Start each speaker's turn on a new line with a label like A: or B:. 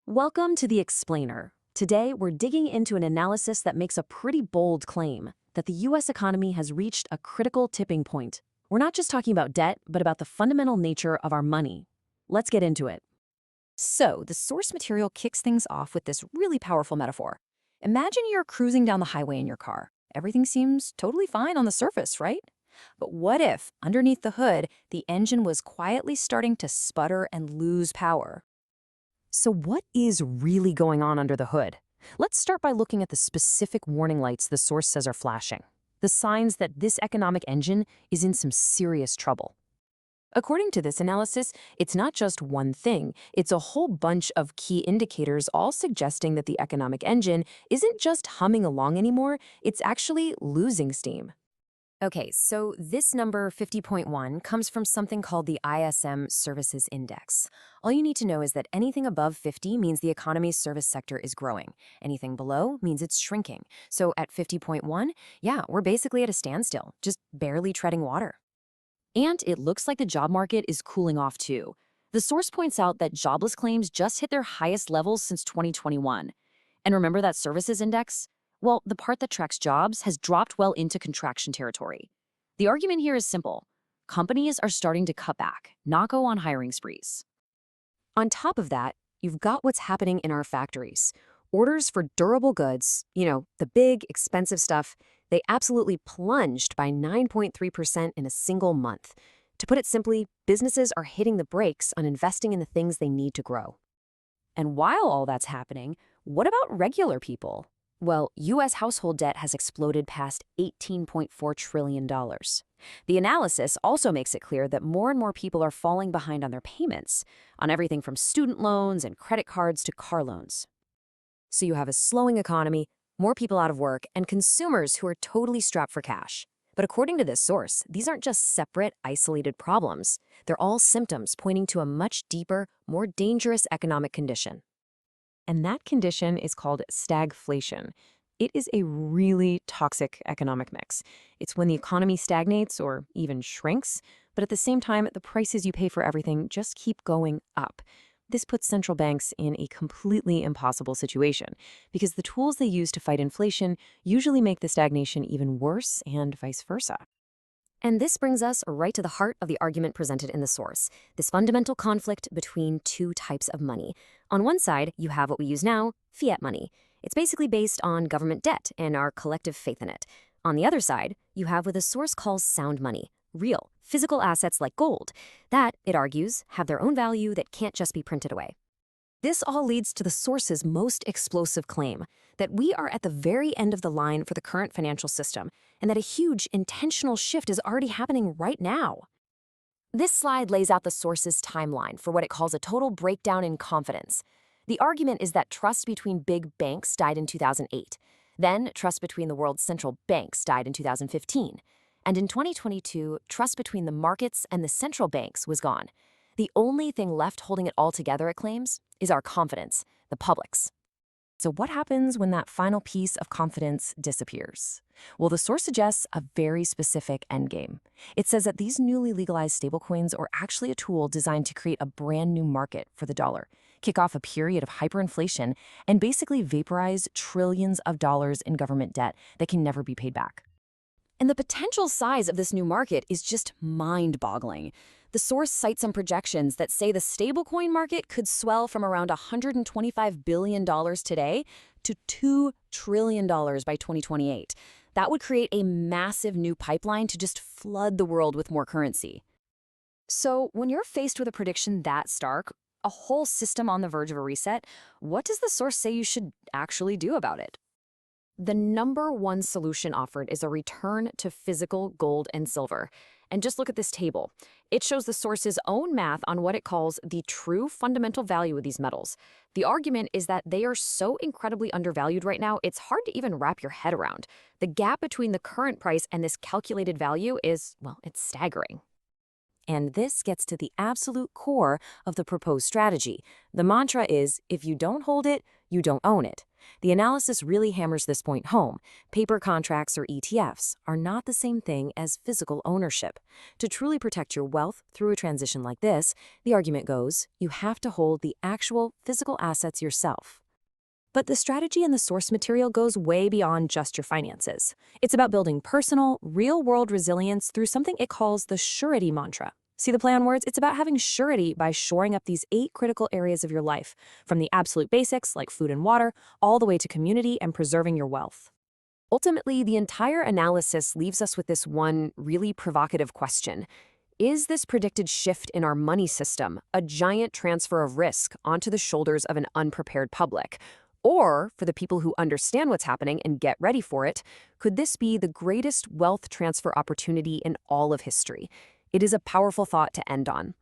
A: Welcome to The Explainer. Today, we're digging into an analysis that makes a pretty bold claim that the U.S. economy has reached a critical tipping point. We're not just talking about debt, but about the fundamental nature of our money. Let's get into it.
B: So, the source material kicks things off with this really powerful metaphor. Imagine you're cruising down the highway in your car. Everything seems totally fine on the surface, right? But what if, underneath the hood, the engine was quietly starting to sputter and lose power?
A: So what is really going on under the hood? Let's start by looking at the specific warning lights the source says are flashing, the signs that this economic engine is in some serious trouble. According to this analysis, it's not just one thing, it's a whole bunch of key indicators all suggesting that the economic engine isn't just humming along anymore, it's actually losing steam.
B: Okay, so this number 50.1 comes from something called the ISM Services Index. All you need to know is that anything above 50 means the economy's service sector is growing. Anything below means it's shrinking. So at 50.1, yeah, we're basically at a standstill, just barely treading water. And it looks like the job market is cooling off too. The source points out that jobless claims just hit their highest levels since 2021. And remember that services index? Well, the part that tracks jobs has dropped well into contraction territory. The argument here is simple. Companies are starting to cut back, not go on hiring sprees. On top of that, you've got what's happening in our factories. Orders for durable goods, the big, expensive stuff, they absolutely plunged by 9.3% in a single month. To put it simply, businesses are hitting the brakes on investing in the things they need to grow. And while all that's happening, what about regular people? Well, U.S. household debt has exploded past $18.4 trillion. The analysis also makes it clear that more and more people are falling behind on their payments, on everything from student loans and credit cards to car loans. So you have a slowing economy, more people out of work, and consumers who are totally strapped for cash. But according to this source, these aren't just separate, isolated problems. They're all symptoms pointing to a much deeper, more dangerous economic condition. And that condition is called stagflation. It is a really toxic economic mix. It's when the economy stagnates or even shrinks, but at the same time, the prices you pay for everything just keep going up. This puts central banks in a completely impossible situation because the tools they use to fight inflation usually make the stagnation even worse and vice versa. And this brings us right to the heart of the argument presented in the source, this fundamental conflict between two types of money. On one side, you have what we use now, fiat money. It's basically based on government debt and our collective faith in it. On the other side, you have what the source calls sound money, real, physical assets like gold, that, it argues, have their own value that can't just be printed away. This all leads to the source's most explosive claim, that we are at the very end of the line for the current financial system, and that a huge, intentional shift is already happening right now. This slide lays out the source's timeline for what it calls a total breakdown in confidence. The argument is that trust between big banks died in 2008. Then, trust between the world's central banks died in 2015. And in 2022, trust between the markets and the central banks was gone. The only thing left holding it all together, it claims, is our confidence, the public's. So what happens when that final piece of confidence disappears? Well, the source suggests a very specific endgame. It says that these newly legalized stablecoins are actually a tool designed to create a brand new market for the dollar, kick off a period of hyperinflation, and basically vaporize trillions of dollars in government debt that can never be paid back. And the potential size of this new market is just mind-boggling. The source cites some projections that say the stablecoin market could swell from around $125 billion today to $2 trillion by 2028. That would create a massive new pipeline to just flood the world with more currency. So when you're faced with a prediction that stark, a whole system on the verge of a reset, what does the source say you should actually do about it? The number one solution offered is a return to physical gold and silver. And just look at this table. It shows the source's own math on what it calls the true fundamental value of these metals. The argument is that they are so incredibly undervalued right now, it's hard to even wrap your head around. The gap between the current price and this calculated value is, well, it's staggering. And this gets to the absolute core of the proposed strategy. The mantra is, if you don't hold it, you don't own it. The analysis really hammers this point home. Paper contracts or ETFs are not the same thing as physical ownership. To truly protect your wealth through a transition like this, the argument goes, you have to hold the actual physical assets yourself. But the strategy in the source material goes way beyond just your finances. It's about building personal, real-world resilience through something it calls the surety mantra. See the play on words? It's about having surety by shoring up these 8 critical areas of your life, from the absolute basics like food and water, all the way to community and preserving your wealth.
A: Ultimately, the entire analysis leaves us with this one really provocative question. Is this predicted shift in our money system a giant transfer of risk onto the shoulders of an unprepared public? Or, for the people who understand what's happening and get ready for it, could this be the greatest wealth transfer opportunity in all of history? It is a powerful thought to end on.